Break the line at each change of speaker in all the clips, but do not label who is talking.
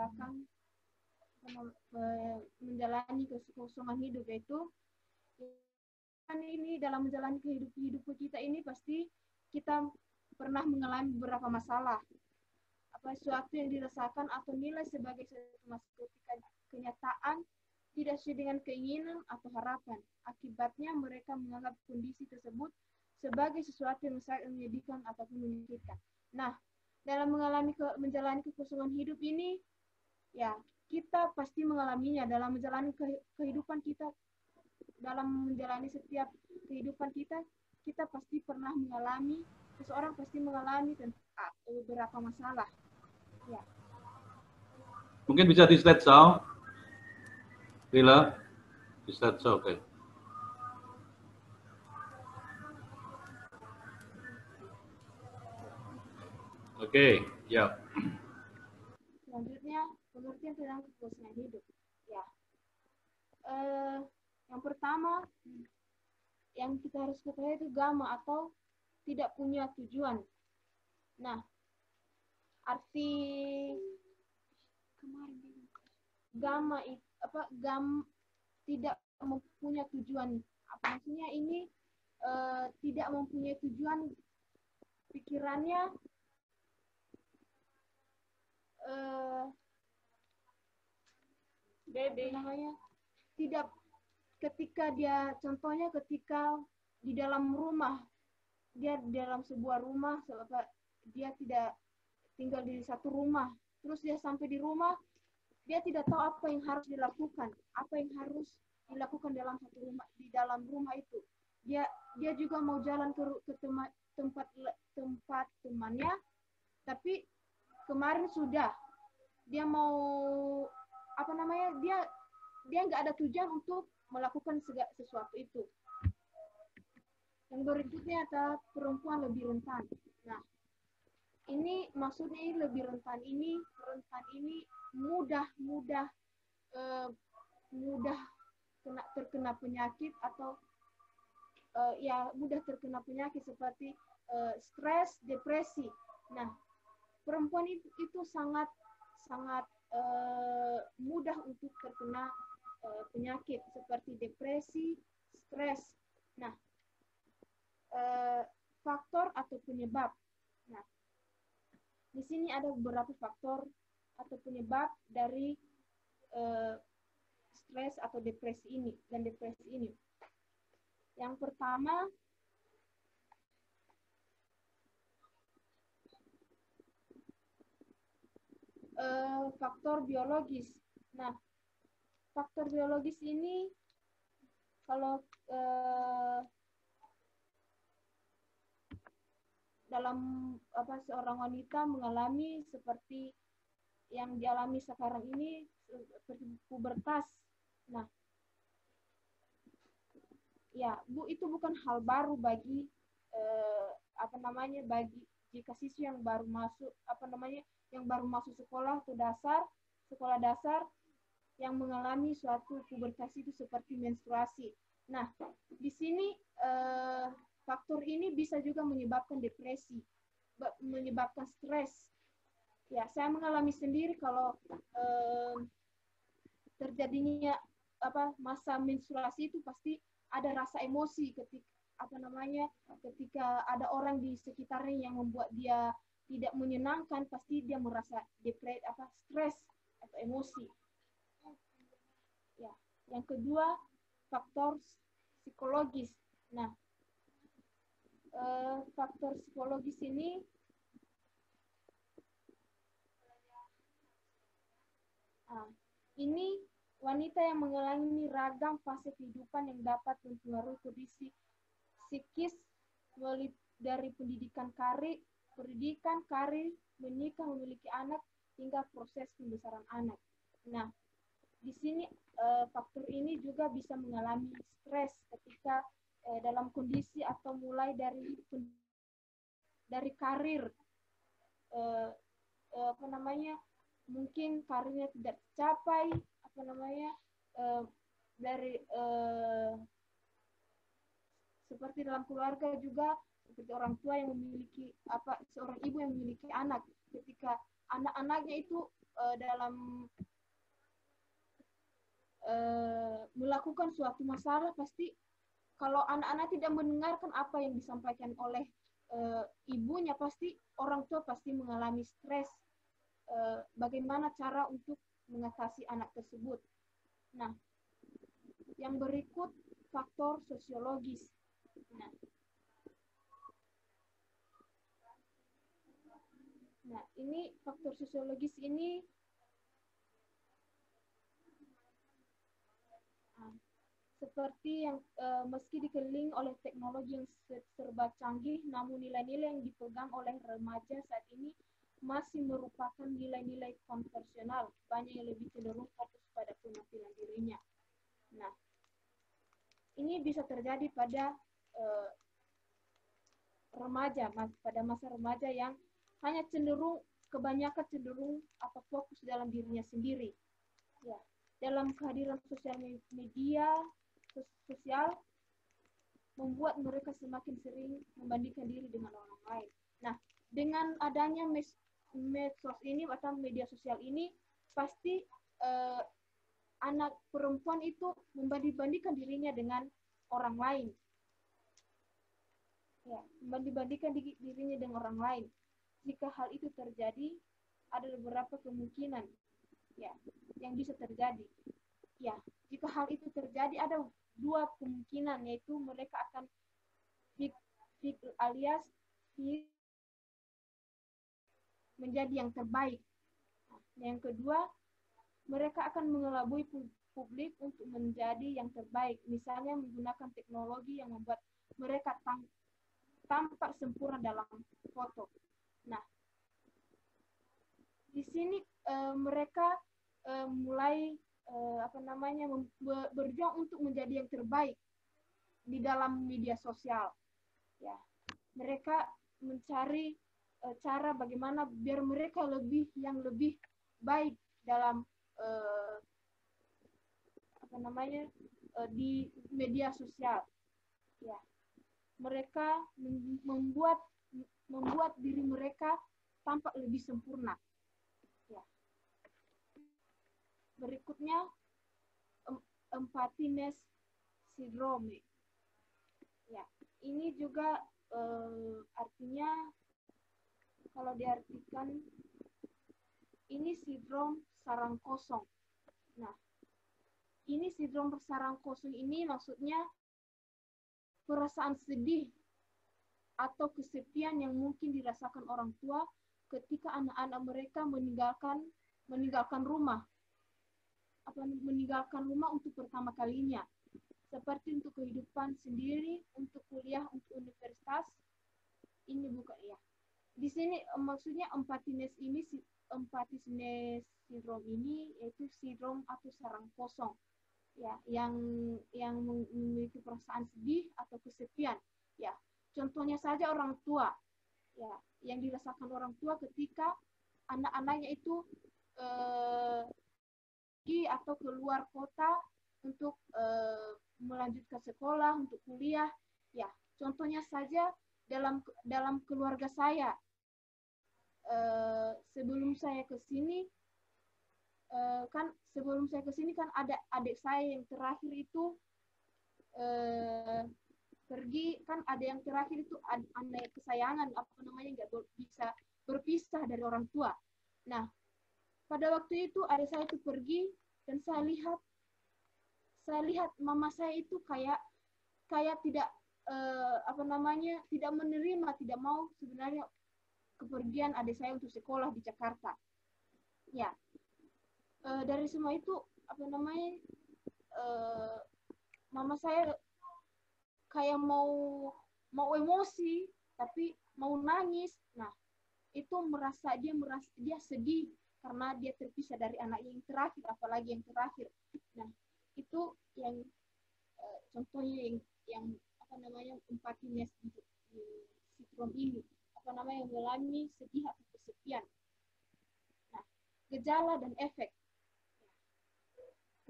dirasakan menjalani kekosongan hidup, yaitu ini dalam menjalani kehidupan kita ini pasti kita pernah mengalami beberapa masalah, sesuatu yang dirasakan atau nilai sebagai sesuatu kenyataan tidak sesuai dengan keinginan atau harapan. Akibatnya mereka menganggap kondisi tersebut sebagai sesuatu yang sangat menyedihkan ataupun menyakitkan. Nah, dalam menjalani kekosongan hidup ini, ya kita pasti mengalaminya dalam menjalani kehidupan kita, dalam menjalani setiap kehidupan kita, kita pasti pernah mengalami, seseorang pasti mengalami beberapa masalah. Ya.
Mungkin bisa di slide show, Rila, di slide show, oke. Oke, ya.
Selanjutnya, pengertian tentang kekosongan hidup. Ya. Yang pertama, yang kita harus ketahui itu gamma atau tidak punya tujuan. Nah, arti gamma tidak mempunyai tujuan. Apa maksudnya ini? Tidak mempunyai tujuan, pikirannya tidak, ketika dia, contohnya ketika di dalam rumah, dia di dalam sebuah rumah, dia tidak tinggal di satu rumah, terus dia sampai di rumah, dia tidak tahu apa yang harus dilakukan, dalam satu rumah, di dalam rumah itu. Dia juga mau jalan ke tempat temannya, tapi kemarin sudah dia mau dia nggak ada tujuan untuk melakukan sesuatu itu. Yang berikutnya adalah perempuan lebih rentan. Nah, ini maksudnya lebih rentan ini mudah terkena penyakit atau mudah terkena penyakit seperti stres, depresi. Nah, perempuan itu sangat mudah untuk terkena penyakit seperti depresi, stres. Nah, faktor atau penyebab. Nah, di sini ada beberapa faktor atau penyebab dari stres atau depresi ini. Yang pertama, faktor biologis. Nah, faktor biologis ini kalau dalam seorang wanita mengalami seperti yang dialami sekarang ini, seperti pubertas. Nah, ya Bu, itu bukan hal baru bagi bagi jika siswa yang baru masuk sekolah dasar yang mengalami suatu pubertas itu seperti menstruasi. Nah, di sini faktor ini bisa juga menyebabkan depresi, menyebabkan stres. Ya, saya mengalami sendiri kalau terjadinya masa menstruasi itu pasti ada rasa emosi ketika ada orang di sekitarnya yang membuat dia tidak menyenangkan, pasti dia merasa stres atau emosi. Ya, yang kedua, faktor psikologis. Nah, faktor psikologis ini ini wanita yang mengalami ragam fase kehidupan yang dapat mempengaruhi kondisi psikis mulai dari pendidikan, karir, menikah, memiliki anak, hingga proses pembesaran anak. Nah, di sini faktor ini juga bisa mengalami stres ketika dalam kondisi atau mulai dari karir, mungkin karirnya tidak tercapai, seperti dalam keluarga juga, seperti orang tua yang memiliki seorang ibu yang memiliki anak, ketika anak-anaknya itu dalam melakukan suatu masalah, pasti kalau anak-anak tidak mendengarkan apa yang disampaikan oleh ibunya, pasti orang tua pasti mengalami stres. Bagaimana cara untuk mengatasi anak tersebut? Nah, yang berikut faktor sosiologis. Nah, ini faktor sosiologis ini seperti yang meski dikelilingi oleh teknologi yang serba canggih, namun nilai-nilai yang dipegang oleh remaja saat ini masih merupakan nilai-nilai konvensional, banyak yang lebih cenderung fokus pada penampilan dirinya. Nah, ini bisa terjadi pada remaja, pada masa remaja yang hanya kebanyakan cenderung atau fokus dalam dirinya sendiri. Ya, dalam kehadiran sosial media sosial membuat mereka semakin sering membandingkan diri dengan orang lain. Nah, dengan adanya medsos ini atau media sosial ini, pasti anak perempuan itu membanding-bandingkan dirinya dengan orang lain. Ya, membanding-bandingkan dirinya dengan orang lain. Jika hal itu terjadi, ada beberapa kemungkinan ya yang bisa terjadi. Ya, jika hal itu terjadi, ada dua kemungkinan, yaitu mereka akan alias menjadi yang terbaik. Nah, yang kedua, mereka akan mengelabui publik untuk menjadi yang terbaik, misalnya menggunakan teknologi yang membuat mereka tampak sempurna dalam foto. Nah, di sini mereka mulai berjuang untuk menjadi yang terbaik di dalam media sosial. Ya, mereka mencari cara bagaimana biar mereka lebih baik dalam di media sosial. Ya, mereka membuat diri mereka tampak lebih sempurna. Ya. Berikutnya empathiness syndrome. Ya, ini juga artinya kalau diartikan ini sindrom sarang kosong. Nah, ini sindrom sarang kosong ini maksudnya perasaan sedih atau kesepian yang mungkin dirasakan orang tua ketika anak-anak mereka meninggalkan rumah untuk pertama kalinya, seperti untuk kehidupan sendiri, untuk kuliah, untuk universitas. Ini bukan ya. Di sini maksudnya empathiness syndrome ini yaitu sindrom atau sarang kosong. Ya, yang memiliki perasaan sedih atau kesepian. Ya, contohnya saja orang tua. Ya, yang dirasakan orang tua ketika anak-anaknya itu pergi atau keluar kota untuk melanjutkan sekolah, untuk kuliah. Ya, contohnya saja dalam keluarga saya. Sebelum saya ke sini kan ada adik saya yang terakhir itu pergi, kan ada yang terakhir itu anak kesayangan nggak bisa berpisah dari orang tua. Nah, pada waktu itu adik saya itu pergi dan saya lihat mama saya itu kayak tidak tidak menerima, tidak mau sebenarnya kepergian adik saya untuk sekolah di Jakarta. Ya, dari semua itu mama saya kayak mau emosi tapi mau nangis. Nah, itu dia sedih karena dia terpisah dari anaknya yang terakhir, apalagi yang terakhir. Nah, itu yang contohnya yang empathiness syndrome ini, mengalami sedih atau kesepian. Nah, gejala dan efek.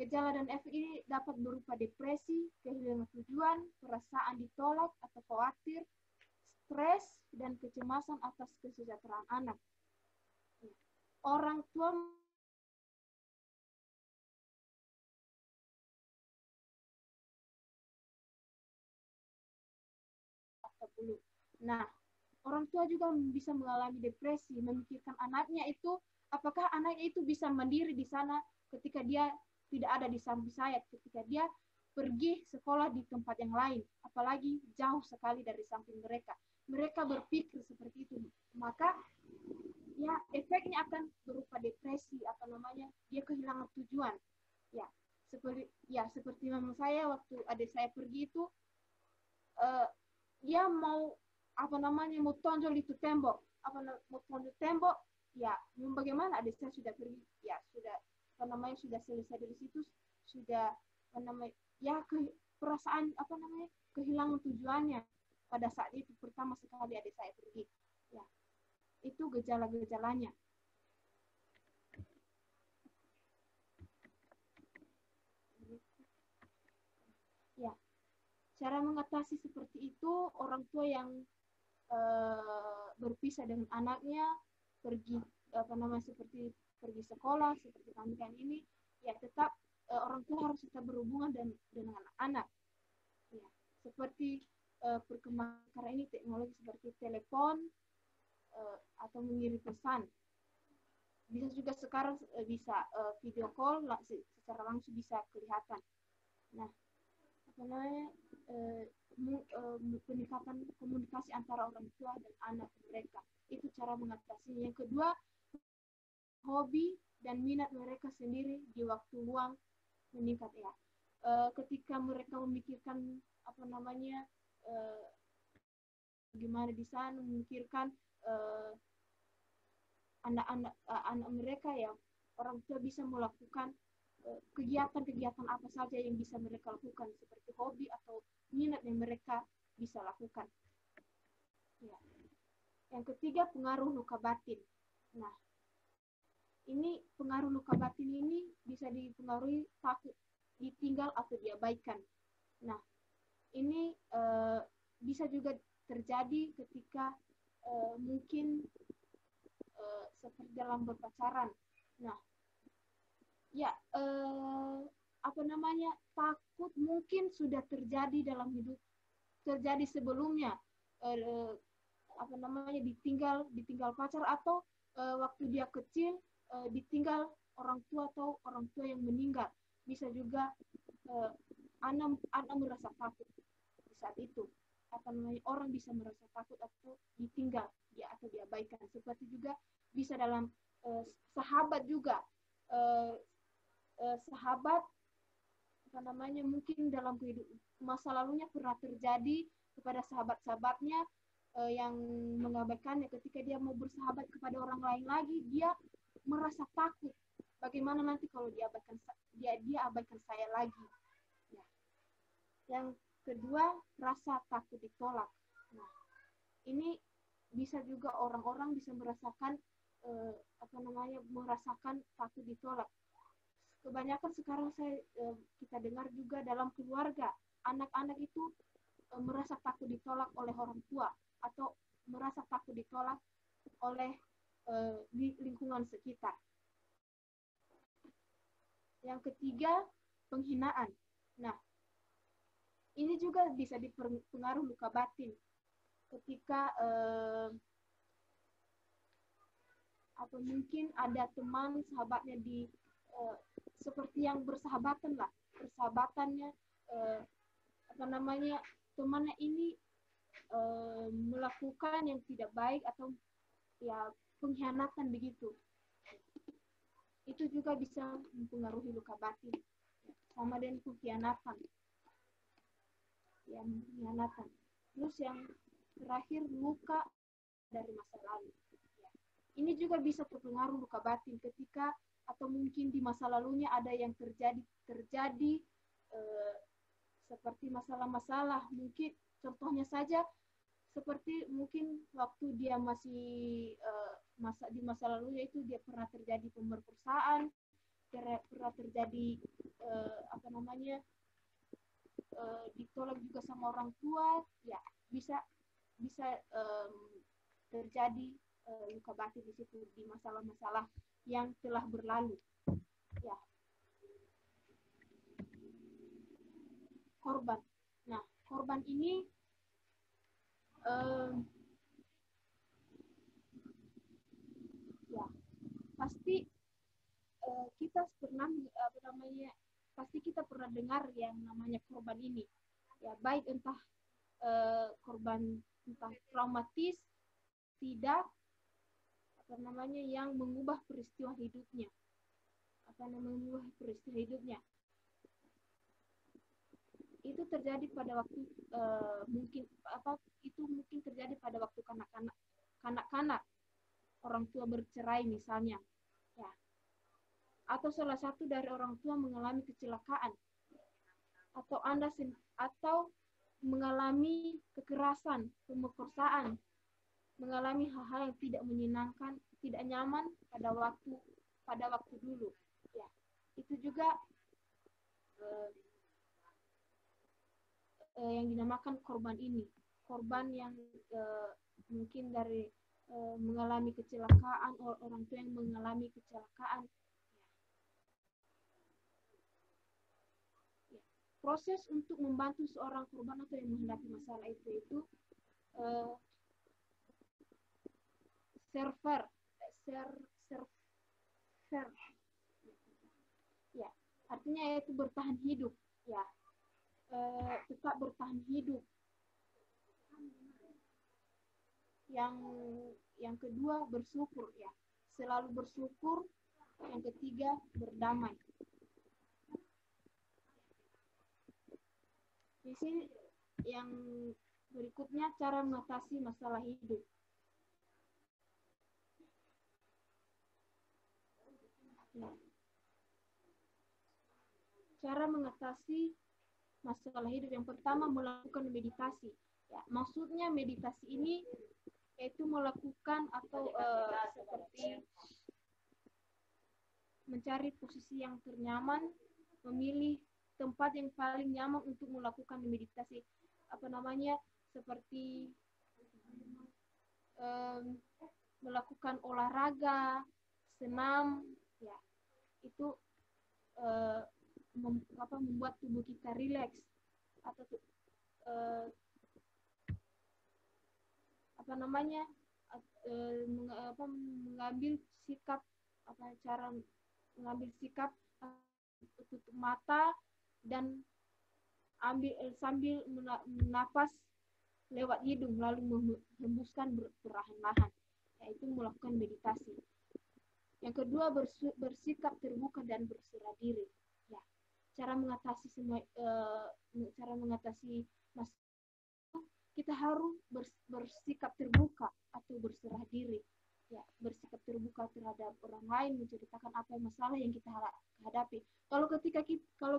Gejala dan efek ini dapat berupa depresi, kehilangan tujuan, perasaan ditolak atau khawatir, stres, dan kecemasan atas kesejahteraan anak. Orang tua dulu. Nah, orang tua juga bisa mengalami depresi, memikirkan anaknya itu, apakah anaknya itu bisa mandiri di sana ketika dia tidak ada di samping saya, ketika dia pergi sekolah di tempat yang lain, apalagi jauh sekali dari samping mereka. Mereka berpikir seperti itu. Maka ya efeknya akan berupa depresi, apa namanya, dia kehilangan tujuan. Seperti mama saya waktu adik saya pergi itu, dia mau mau tonjol itu tembok, mau tonjol tembok, ya bagaimana, adik saya sudah pergi, ya sudah sudah selesai dari situ, sudah perasaan kehilangan tujuannya pada saat itu pertama sekali adik saya pergi. Ya, itu gejala-gejalanya. Ya, cara mengatasi seperti itu, orang tua yang berpisah dengan anaknya, pergi seperti pergi sekolah, seperti kami kan ini, ya tetap orang tua harus tetap berhubungan dengan anak. Ya, seperti perkembangan karena ini teknologi seperti telepon atau mengirim pesan. Bisa juga sekarang bisa video call secara langsung bisa kelihatan. Nah, peningkatan komunikasi antara orang tua dan anak mereka, itu cara mengatasinya. Yang kedua, hobi dan minat mereka sendiri di waktu luang meningkat ya. Ketika mereka memikirkan gimana di sana, memikirkan anak mereka, ya orang tua bisa melakukan kegiatan-kegiatan apa saja yang bisa mereka lakukan, seperti hobi atau minat yang mereka bisa lakukan. Ya. Yang ketiga, pengaruh luka batin. Nah, ini pengaruh luka batin ini bisa dipengaruhi takut ditinggal atau diabaikan. Nah, ini bisa juga terjadi ketika mungkin seperti dalam berpacaran. Nah, ya takut mungkin sudah terjadi dalam hidup, terjadi sebelumnya, ditinggal pacar, atau waktu dia kecil ditinggal orang tua atau orang tua yang meninggal. Bisa juga anak merasa takut di saat itu. Orang bisa merasa takut atau ditinggal atau diabaikan. Seperti juga bisa dalam sahabat juga. Sahabat mungkin dalam masa lalunya pernah terjadi kepada sahabat-sahabatnya yang mengabaikannya. Ketika dia mau bersahabat kepada orang lain lagi, dia merasa takut. Bagaimana nanti kalau dia abaikan saya lagi? Ya. Yang kedua, rasa takut ditolak. Nah, ini bisa juga orang-orang bisa merasakan merasakan takut ditolak. Kebanyakan sekarang kita dengar juga dalam keluarga, anak-anak itu merasa takut ditolak oleh orang tua atau merasa takut ditolak oleh di lingkungan sekitar. Yang ketiga, penghinaan. Nah, ini juga bisa dipengaruhi luka batin ketika atau mungkin ada teman sahabatnya seperti yang persahabatannya temannya ini melakukan yang tidak baik atau ya pengkhianatan begitu. Itu juga bisa mempengaruhi luka batin, sama dengan pengkhianatan. Terus yang terakhir, luka dari masa lalu. Ini juga bisa terpengaruh luka batin ketika atau mungkin di masa lalunya ada yang terjadi seperti masalah-masalah. Mungkin contohnya saja seperti mungkin waktu dia masih di masa lalunya itu dia pernah terjadi pemerkosaan, pernah terjadi ditolak juga sama orang tua, ya bisa terjadi luka batin di situ, di masalah-masalah yang telah berlalu. Ya. Korban. Nah, korban ini Ya, pasti kita pernah pasti kita pernah dengar yang namanya korban ini. Ya, baik entah korban entah traumatis, tidak yang mengubah peristiwa hidupnya. Mengubah peristiwa hidupnya. Itu terjadi pada waktu mungkin terjadi pada waktu kanak-kanak orang tua bercerai misalnya, ya, atau salah satu dari orang tua mengalami kecelakaan, atau mengalami kekerasan, pemerkosaan, mengalami hal-hal yang tidak menyenangkan, tidak nyaman pada waktu dulu, ya. Itu juga yang dinamakan korban ini, korban yang mungkin dari mengalami kecelakaan, orang tua yang mengalami kecelakaan. Ya. Proses untuk membantu seorang korban atau yang menghadapi masalah itu server, ya, artinya itu bertahan hidup, ya, tetap bertahan hidup. Yang kedua bersyukur, ya, selalu bersyukur. Yang ketiga berdamai. Di sini yang berikutnya cara mengatasi masalah hidup. Ya. Cara mengatasi masalah hidup yang pertama melakukan meditasi. Ya, maksudnya meditasi ini yaitu melakukan atau seperti mencari posisi yang ternyaman, memilih tempat yang paling nyaman untuk melakukan meditasi. Seperti melakukan olahraga, senam, ya, itu membuat tubuh kita rileks, atau mengambil sikap, cara mengambil sikap tutup mata dan sambil menapas lewat hidung lalu menghembuskan perlahan-lahan, yaitu melakukan meditasi. Yang kedua bersikap terbuka dan berserah diri. Ya, cara mengatasi masalah kita harus bersikap terbuka atau berserah diri. Ya, bersikap terbuka terhadap orang lain, menceritakan apa masalah yang kita hadapi. Kalau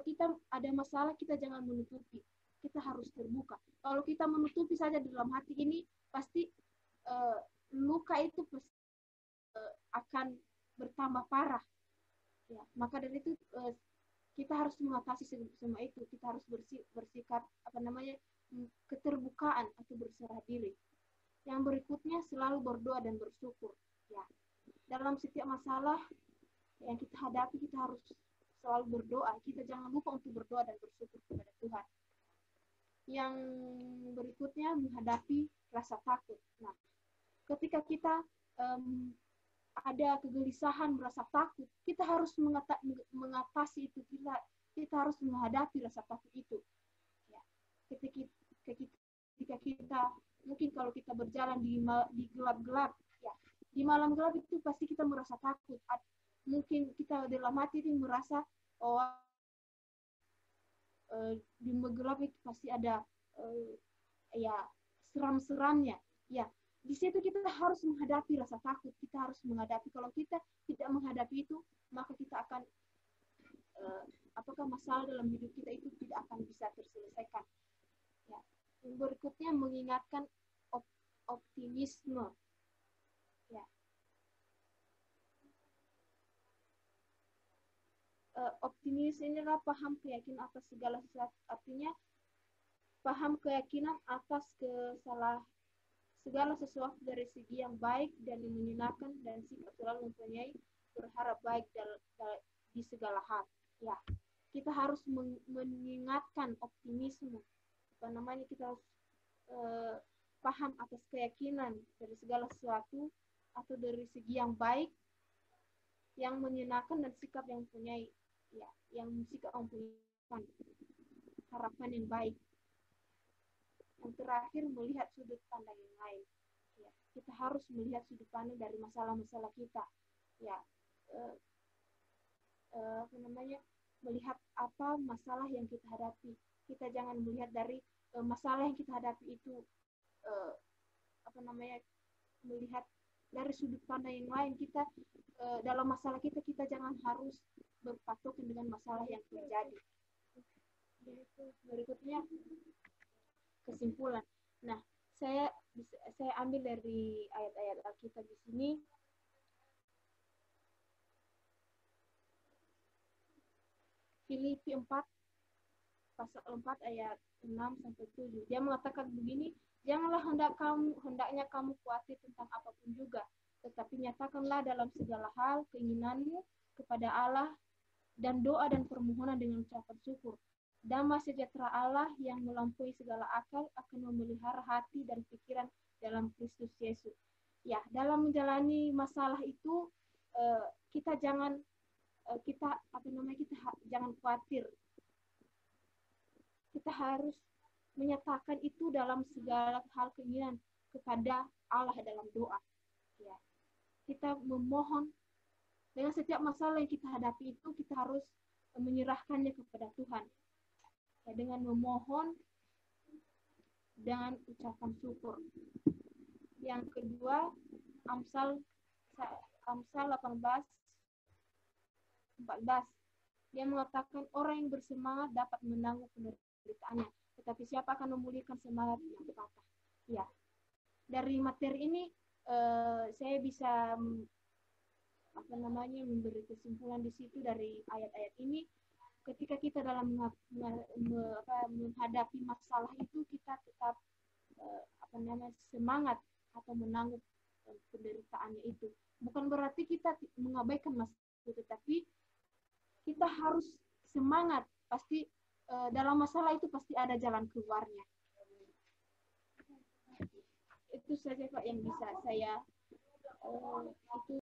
kita ada masalah, kita jangan menutupi. Kita harus terbuka. Kalau kita menutupi saja di dalam hati ini, pasti luka itu akan bertambah parah. Ya, maka dari itu kita harus mengatasi semua itu. Kita harus bersikap keterbukaan atau berserah diri. Yang berikutnya selalu berdoa dan bersyukur. Ya, dalam setiap masalah yang kita hadapi, kita harus selalu berdoa. Kita jangan lupa untuk berdoa dan bersyukur kepada Tuhan. Yang berikutnya menghadapi rasa takut. Nah, ketika kita ada kegelisahan, merasa takut, kita harus mengatasi itu. Kita harus menghadapi rasa takut itu. Ya, ketika kita mungkin kalau kita berjalan di gelap-gelap, ya, di malam gelap itu pasti kita merasa takut. Mungkin kita dalam hati itu merasa di gelap itu pasti ada ya seram-seramnya. Ya, di situ kita harus menghadapi rasa takut. Kita harus menghadapi. Kalau kita tidak menghadapi itu, maka kita akan apakah masalah dalam hidup kita itu tidak akan bisa terselesaikan. Ya. Yang berikutnya mengingatkan optimisme. Ya. Optimis inilah paham keyakinan atas segala sesuatu. Artinya paham keyakinan atas segala sesuatu dari segi yang baik dan yang menyenangkan, dan sikap selalu mempunyai berharap baik di segala hal. Ya, kita harus mengingatkan optimisme. Kita harus paham atas keyakinan dari segala sesuatu atau dari segi yang baik, yang menyenangkan dan sikap yang mempunyai yang sikap mempunyai harapan yang baik. Yang terakhir, melihat sudut pandang yang lain. Ya, kita harus melihat sudut pandang dari masalah-masalah kita. Ya, melihat apa masalah yang kita hadapi. Kita jangan melihat dari masalah yang kita hadapi itu melihat dari sudut pandang yang lain. Kita dalam masalah kita jangan harus berpatokan dengan masalah yang terjadi. Berikutnya kesimpulan. Nah, saya ambil dari ayat-ayat Alkitab di sini. Filipi 4 pasal 4 ayat 6 sampai 7. Dia mengatakan begini, janganlah hendaknya kamu khawatir tentang apapun juga, tetapi nyatakanlah dalam segala hal keinginanmu kepada Allah dan doa dan permohonan dengan ucapan syukur. Damai sejahtera Allah yang melampaui segala akal akan memelihara hati dan pikiran dalam Kristus Yesus. Ya, dalam menjalani masalah itu kita jangan jangan khawatir. Kita harus menyatakan itu dalam segala hal keinginan kepada Allah dalam doa. Ya. Kita memohon dengan setiap masalah yang kita hadapi itu, kita harus menyerahkannya kepada Tuhan. Ya, dengan memohon dengan ucapan syukur. Yang kedua, Amsal 18:14. Dia mengatakan orang yang bersemangat dapat menanggung penderitaannya, tetapi siapa akan memulihkan semangat yang patah. Ya, dari materi ini saya bisa memberi kesimpulan di situ dari ayat-ayat ini. Ketika kita dalam menghadapi masalah itu, kita tetap semangat atau menanggung penderitaannya itu. Bukan berarti kita mengabaikan masalah itu, tetapi kita harus semangat. Pasti dalam masalah itu pasti ada jalan keluarnya. Itu saja Pak yang bisa saya itu